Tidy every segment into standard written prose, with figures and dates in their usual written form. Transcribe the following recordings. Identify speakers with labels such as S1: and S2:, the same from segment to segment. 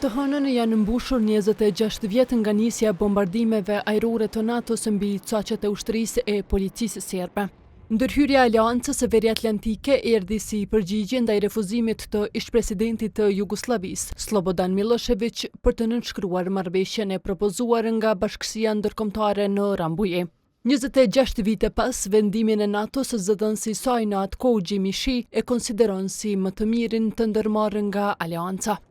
S1: Të hënën janë mbushur 26 vjet nga nisja e bombardimeve ajrore të NATO-s mbi caqet e ushtrisë e policisë serbe. Ndërhyrja e Aleancës së Veriatlantike erdhi si përgjigje ndaj refuzimit të ish-presidentit të Jugosllavisë, Slobodan Milošević, për të nënshkruar marrëveshjen e propozuar nga Bashkësia Ndërkombëtare në Rambuje. 26 vite pas vendimin e NATO-s, zëdhënësi i saj në atë kohë Jimmy Shi e konsideron si më të mirin të ndërmarrë nga Aleanca.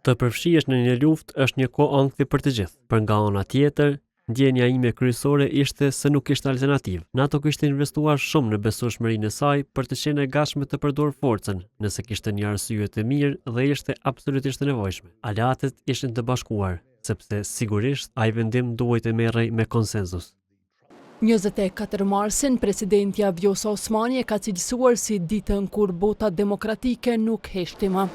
S2: Të përfshihesh në një luftë është një kohë ankthi për të gjithë. Për nga ana tjetër, ndjenja ime kryesore ishte se nuk ishte alternativë. NATO kishte investuar shumë në besueshmërinë e saj për të qenë e gatshme të përdorë forcën, nëse kishte një arsye të mirë dhe ishte absolutisht e nevojshme. Aleatët ishin të bashkuar, sepse sigurisht ai vendim duhej të merrej me konsenzus.
S1: 24 marsin, presidentja Vjosa Osmani e ka cilësuar si ditën kur bota demokratike nuk heshti më.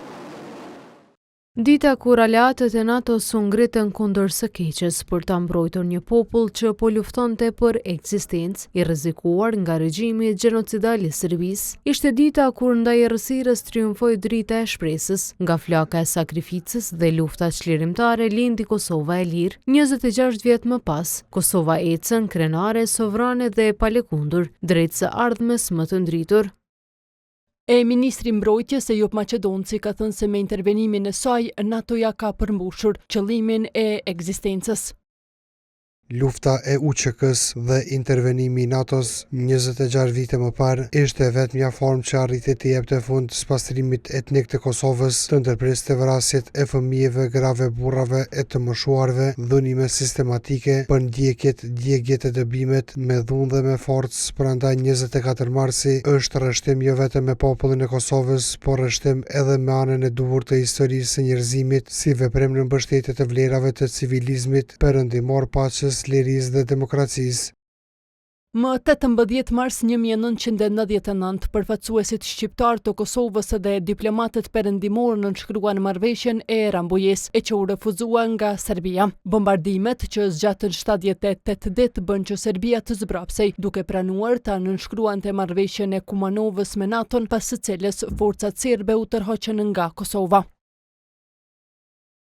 S3: Dita kur aleatët e NATO-s u ngritën kundër së keqes për ta mbrojtur një popull që po luftonte për ekzistencë, i rrezikuar nga regjimi gjenocidal i Serbisë, ishte dita kur ndaj errësirës triumfoi drita e shpresës, nga flaka e sakrificës dhe lufta çlirimtare lindi Kosova e lirë. 26 vjet më pas, Kosova ecën krenare, sovrane dhe palëkundur, drejt së ardhmes më të ndritur.
S1: Ministri mbrojtjes Ejup Maqedonci ka thënë se me intervenimin e saj, NATO-ja ka përmbushur qëllimin e ekzistencës.
S4: Lufta e UÇK-s dhe intervenimi i NATO-s 26 vite më parë ishte vetmja formë që arriti të jepte fund spastrimit etnik të Kosovës, të ndërpriste vrasjet e fëmijëve, grave, burrave e të moshuarve, dhunime sistematike, djegjet e dëbimet me dhunë dhe me forcë. Prandaj 24 marsi është rreshtim jo vetëm me popullin e Kosovës, por rreshtim edhe me anën e duhur të historisë së njerëzimit, si veprim në mbështetje të vlerave të civilizmit perëndimor, paqes, lirisë dhe demokracisë.
S1: Më 18 mars 1999, përfaqësuesit shqiptar të Kosovës dhe diplomatët perëndimor nënshkruan marrëveshjen e Rambujes, e që u refuzua nga Serbia. Bombardimet që zgjatën 78 ditë bën që Serbia të zbrapsej, duke pranuar ta nënshkruante marrëveshjen e Kumanovës me NATO-n, pas së cilës forcat serbe u tërhoqën nga Kosova.